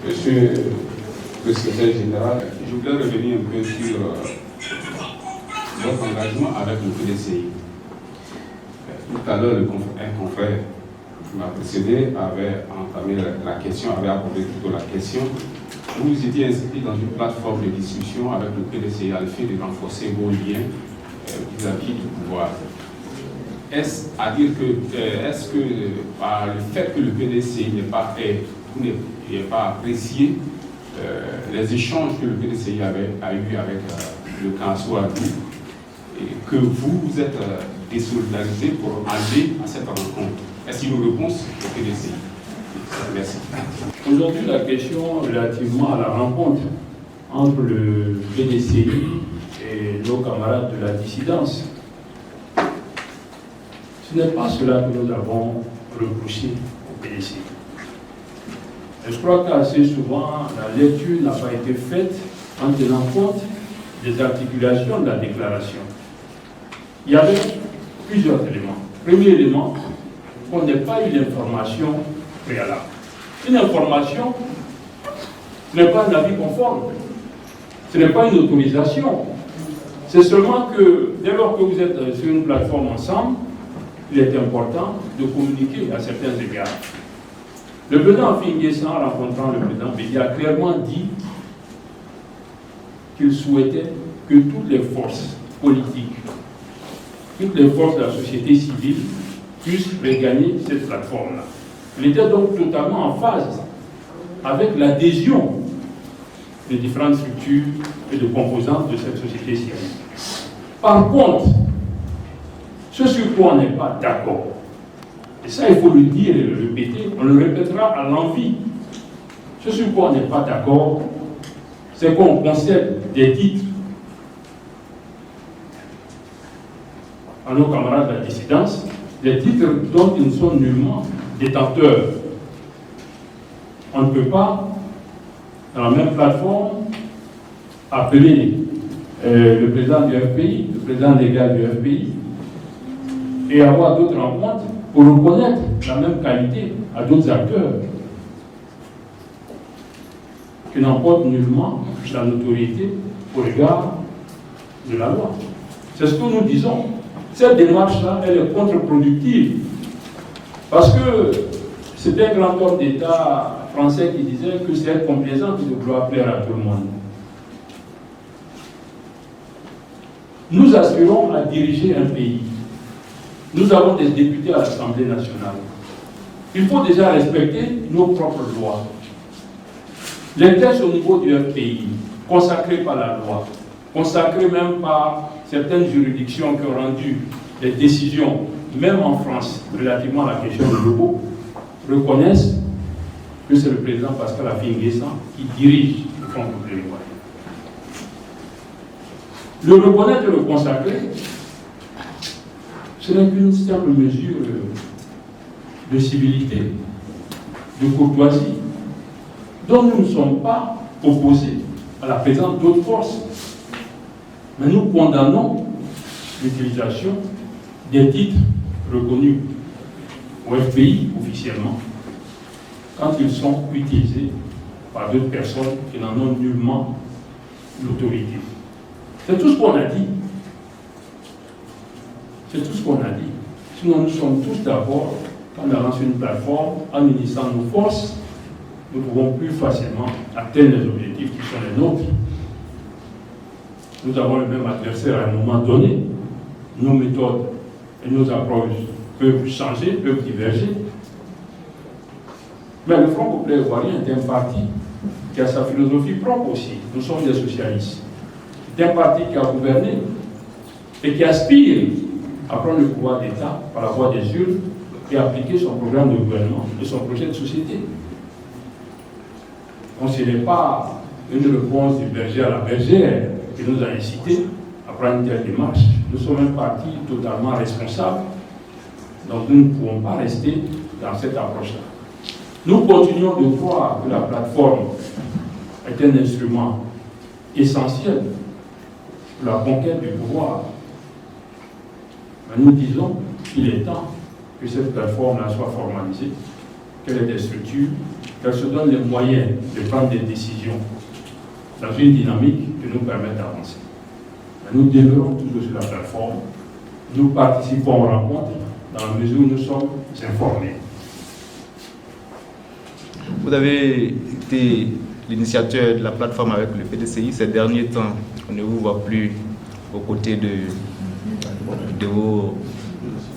Monsieur le secrétaire général, je voulais revenir un peu sur votre engagement avec le PDCI. Tout à l'heure, un confrère qui m'a précédé avait entamé la question, avait abordé plutôt la question. Vous étiez inscrit dans une plateforme de discussion avec le PDCI à l'effet de renforcer vos liens vis-à-vis du pouvoir. Est-ce à dire que, par le fait que le PDCI n'ait pas apprécié les échanges que le PDCI a eu avec le cancer et que vous êtes désolidarisé pour aller à cette rencontre? Est-ce qu'il y a une réponse au PDCI? Merci. Aujourd'hui, la question relativement à la rencontre entre le PDCI et nos camarades de la dissidence, ce n'est pas cela que nous avons reproché au PDCI. Et je crois qu'assez souvent, la lecture n'a pas été faite en tenant compte des articulations de la déclaration. Il y avait plusieurs éléments. Premier élément, on n'ait pas eu d'information préalable. Une information, ce n'est pas un avis conforme, ce n'est pas une autorisation. C'est seulement que, dès lors que vous êtes sur une plateforme ensemble, il est important de communiquer à certains égards. Le président Finguessan, en rencontrant le président Bédi, a clairement dit qu'il souhaitait que toutes les forces politiques, toutes les forces de la société civile puissent regagner cette plateforme-là. Il était donc totalement en phase avec l'adhésion des différentes structures et de composantes de cette société civile. Par contre, ce sur quoi on n'est pas d'accord, et ça il faut le dire et le répéter, on le répétera à l'envi, ce sur quoi on n'est pas d'accord, c'est qu'on concède des titres à nos camarades de la dissidence, des titres dont ils ne sont nullement détenteurs. On ne peut pas, dans la même plateforme, appeler le président du FPI, le président légal du FPI, et avoir d'autres rencontres pour reconnaître la même qualité à d'autres acteurs qui n'emportent nullement la notoriété au regard de la loi. C'est ce que nous disons. Cette démarche-là, elle est contre-productive. Parce que c'est un grand homme d'État français qui disait que c'est être complaisant qui doit plaire à tout le monde. Nous aspirons à diriger un pays. Nous avons des députés à l'Assemblée nationale. Il faut déjà respecter nos propres lois. Les textes au niveau du FPI, consacrés par la loi, consacrés même par certaines juridictions qui ont rendu des décisions, même en France, relativement à la question de l'euro, reconnaissent que c'est le président Pascal Affi-N'Guessan qui dirige le Front populaire ivoirien. Le reconnaître et le consacrer, ce n'est qu'une simple mesure de civilité, de courtoisie, dont nous ne sommes pas opposés à la présence d'autres forces. Mais nous condamnons l'utilisation des titres reconnus au FPI officiellement quand ils sont utilisés par d'autres personnes qui n'en ont nullement l'autorité. C'est tout ce qu'on a dit. C'est tout ce qu'on a dit. Sinon, nous sommes tous d'accord quand on lance une plateforme, en unissant nos forces, nous pouvons plus facilement atteindre les objectifs qui sont les nôtres. Nous avons le même adversaire à un moment donné. Nos méthodes et nos approches peuvent changer, peuvent diverger. Mais le Front populaire ivoirien est un parti qui a sa philosophie propre aussi. Nous sommes des socialistes. C'est un parti qui a gouverné et qui aspire à prendre le pouvoir d'État par la voie des urnes et appliquer son programme de gouvernement et son projet de société. Donc ce n'est pas une réponse du berger à la bergère qui nous a incité à prendre une telle démarche. Nous sommes un parti totalement responsable, donc nous ne pouvons pas rester dans cette approche-là. Nous continuons de croire que la plateforme est un instrument essentiel pour la conquête du pouvoir. Mais nous disons qu'il est temps que cette plateforme-là soit formalisée qu'elle ait des structures, qu'elle se donne les moyens de prendre des décisions dans une dynamique qui nous permet d'avancer. Nous demeurons toujours sur la plateforme, nous participons aux rencontres dans la mesure où nous sommes informés. Vous avez été l'initiateur de la plateforme avec le PDCI. Ces derniers temps, on ne vous voit plus aux côtés de vos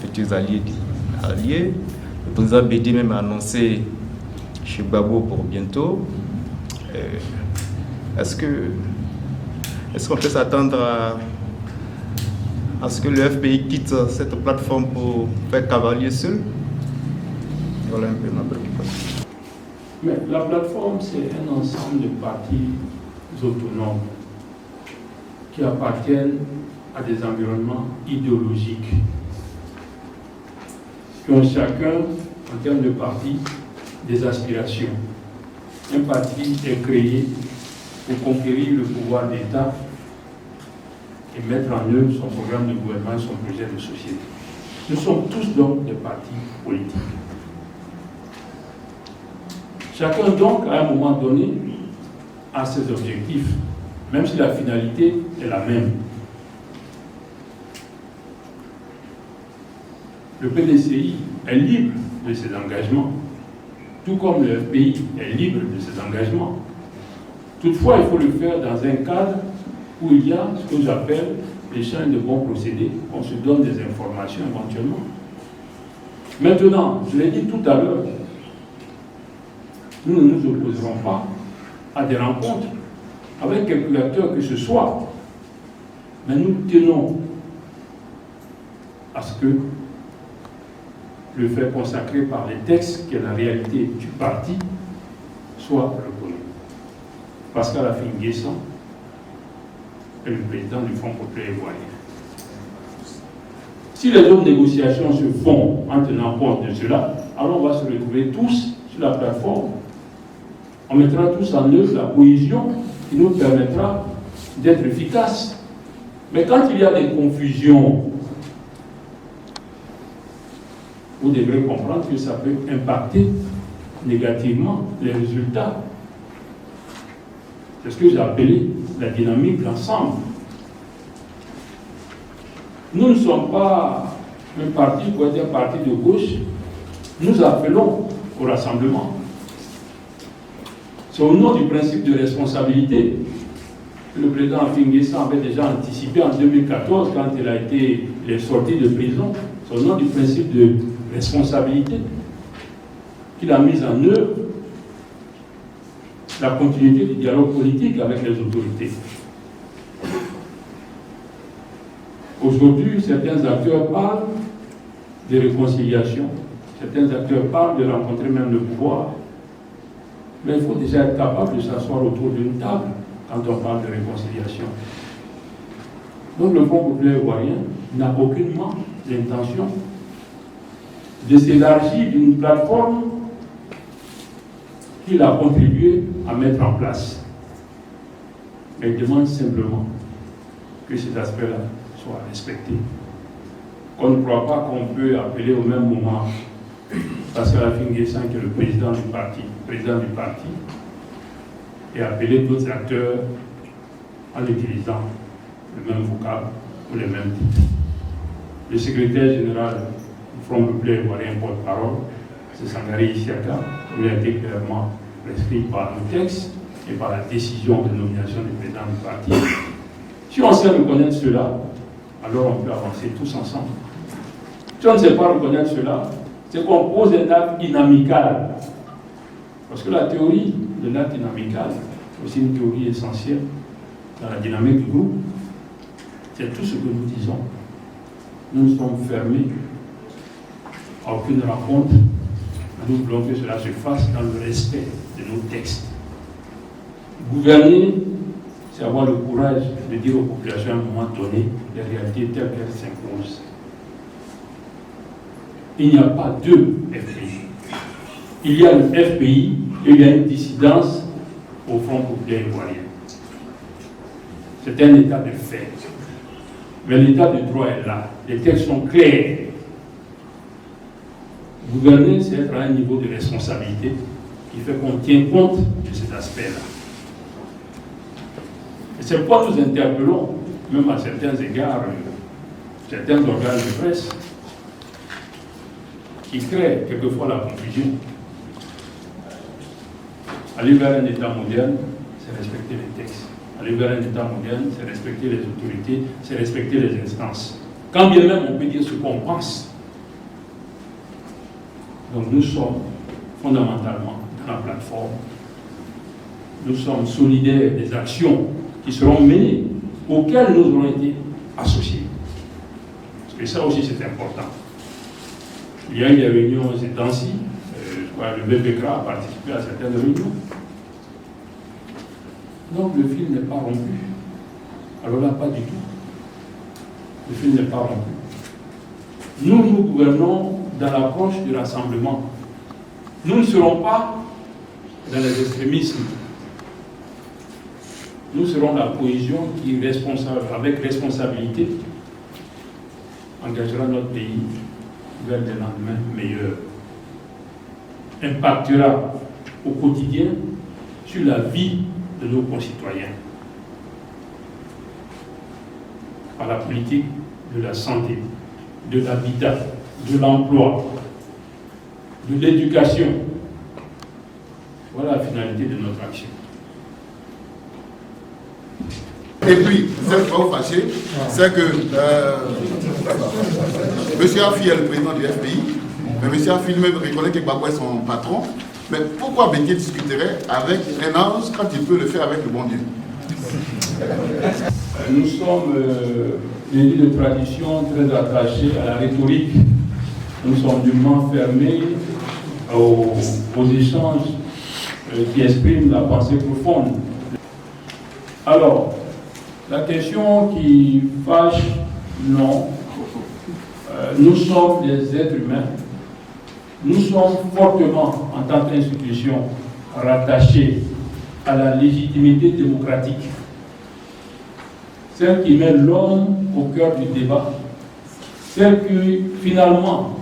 futurs alliés. Le président Bédi même a annoncé chez Gbagbo pour bientôt. Est-ce qu'on peut s'attendre à ce que le FPI quitte cette plateforme pour faire cavalier seul? Voilà un peu ma préoccupation. Mais la plateforme, c'est un ensemble de partis autonomes qui appartiennent à des environnements idéologiques, qui ont chacun, en termes de parti, des aspirations. Un parti est créé pour conquérir le pouvoir d'État et mettre en œuvre son programme de gouvernement, son projet de société. Nous sommes tous donc des partis politiques. Chacun donc, à un moment donné, a ses objectifs, même si la finalité est la même. Le PDCI est libre de ses engagements, tout comme le FPI est libre de ses engagements. Toutefois, il faut le faire dans un cadre où il y a ce que j'appelle l'échange de bons procédés, on se donne des informations éventuellement. Maintenant, je l'ai dit tout à l'heure, nous ne nous opposerons pas à des rencontres avec quelques acteurs que ce soit, mais nous tenons à ce que le fait consacré par les textes, qui est la réalité du parti, soit reconnu. Pascal Affi-N'Guessan est le président du Front populaire ivoirien. Si les autres négociations se font en tenant compte de cela, alors on va se retrouver tous sur la plateforme. On mettra tous en œuvre la cohésion qui nous permettra d'être efficaces. Mais quand il y a des confusions, vous devrez comprendre que ça peut impacter négativement les résultats. C'est ce que j'ai appelé la dynamique d'ensemble. Nous ne sommes pas un parti pour être un parti de gauche. Nous appelons au rassemblement. C'est au nom du principe de responsabilité que le président Affi-N'Guessan avait déjà anticipé en 2014 quand il est sorti de prison. C'est au nom du principe de responsabilité qu'il a mis en œuvre la continuité du dialogue politique avec les autorités. Aujourd'hui, certains acteurs parlent de réconciliation, certains acteurs parlent de rencontrer même le pouvoir, mais il faut déjà être capable de s'asseoir autour d'une table quand on parle de réconciliation. Donc le Front populaire ivoirien n'a aucunement l'intention de s'élargir d'une plateforme qu'il a contribué à mettre en place. Mais il demande simplement que cet aspect-là soit respecté. On ne croit pas qu'on peut appeler au même moment Pascal Affi-N'Guessan, qui est le président du parti, et appeler d'autres acteurs en utilisant le même vocable ou les mêmes titres. Le secrétaire général du Front populaire ivoirien porte-parole, c'est Sangaré Isiaka, qui a été clairement prescrit par nos textes et par la décision de nomination du président du parti. Si on sait reconnaître cela, alors on peut avancer tous ensemble. Si on ne sait pas reconnaître cela, c'est qu'on pose un acte inamical. Parce que la théorie de l'acte inamical est aussi une théorie essentielle dans la dynamique du groupe. C'est tout ce que nous disons. Nous sommes fermés à aucune rencontre. Nous voulons que cela se fasse dans le respect de nos textes. Gouverner, c'est avoir le courage de dire aux populations à un moment donné les réalités telles qu'elles s'imposent. Il n'y a pas deux FPI. Il y a le FPI et il y a une dissidence au Front populaire ivoirien. C'est un état de fait. Mais l'état de droit est là. Les textes sont clairs. Gouverner, c'est être à un niveau de responsabilité qui fait qu'on tient compte de cet aspect-là. Et c'est pourquoi nous interpellons, même à certains égards, certains organes de presse qui créent quelquefois la confusion. Aller vers un État moderne, c'est respecter les textes. Aller vers un État moderne, c'est respecter les autorités, c'est respecter les instances. Quand bien même on peut dire ce qu'on pense. Donc nous sommes fondamentalement dans la plateforme. Nous sommes solidaires des actions qui seront menées, auxquelles nous aurons été associés. Parce que ça aussi c'est important. Il y a eu des réunions ces temps-ci, le BPCRA a participé à certaines réunions. Donc le fil n'est pas rompu. Alors là, pas du tout. Le fil n'est pas rompu. Nous gouvernons dans l'approche du rassemblement. Nous ne serons pas dans les extrémismes. Nous serons la cohésion qui, avec responsabilité, engagera notre pays vers des lendemains meilleurs. Impactera au quotidien sur la vie de nos concitoyens. Par la politique de la santé, de l'habitat, de l'emploi, de l'éducation. Voilà la finalité de notre action. Et puis, cette fois fâché, c'est que M. Afi est le président du FPI, mais M. Afi lui-même reconnaît que Gbagbo est son patron. Mais pourquoi Bédié discuterait avec un ange quand il peut le faire avec le bon Dieu? Nous sommes des de tradition très attachés à la rhétorique. Nous sommes dûment fermés aux échanges qui expriment la pensée profonde. Alors, la question qui fâche, non. Nous sommes des êtres humains. Nous sommes fortement, en tant qu'institution, rattachés à la légitimité démocratique. Celle qui met l'homme au cœur du débat. Celle qui, finalement,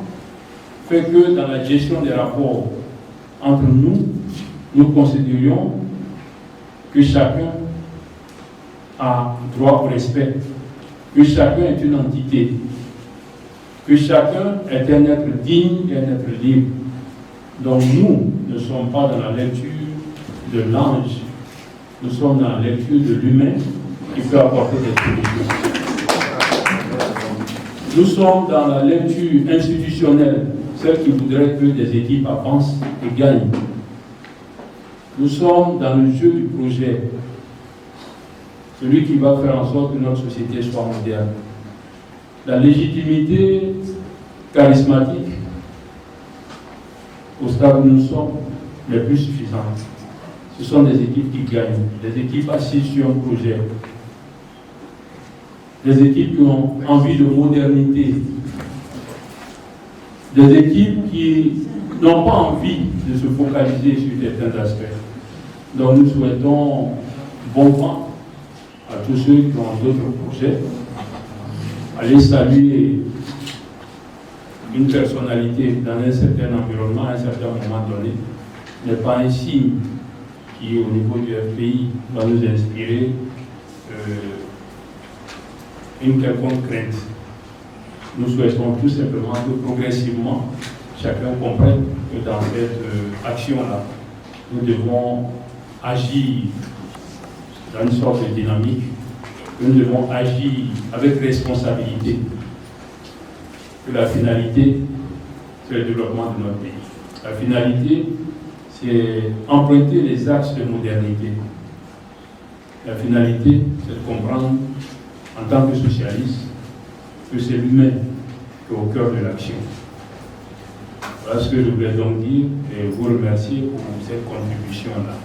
fait que dans la gestion des rapports entre nous, nous considérions que chacun a droit au respect, que chacun est une entité, que chacun est un être digne et un être libre. Donc nous ne sommes pas dans la lecture de l'ange, nous sommes dans la lecture de l'humain qui peut apporter des solutions. Nous sommes dans la lecture institutionnelle, celle qui voudrait que des équipes avancent et gagnent. Nous sommes dans le jeu du projet, celui qui va faire en sorte que notre société soit moderne. La légitimité charismatique, au stade où nous sommes, n'est plus suffisante. Ce sont des équipes qui gagnent, des équipes assises sur un projet, des équipes qui ont envie de modernité, des équipes qui n'ont pas envie de se focaliser sur certains aspects. Donc nous souhaitons bon vent à tous ceux qui ont d'autres projets. Aller saluer une personnalité dans un certain environnement, à un certain moment donné, n'est pas un signe qui, au niveau du FPI, va nous inspirer une quelconque crainte. Nous souhaitons tout simplement que progressivement, chacun comprenne que dans cette action-là, nous devons agir dans une sorte de dynamique. Nous devons agir avec responsabilité. Que la finalité, c'est le développement de notre pays. La finalité, c'est emprunter les axes de modernité. La finalité, c'est de comprendre, en tant que socialiste, que c'est l'humain qui est au cœur de l'action. Voilà ce que je voulais donc dire et vous remercier pour cette contribution-là.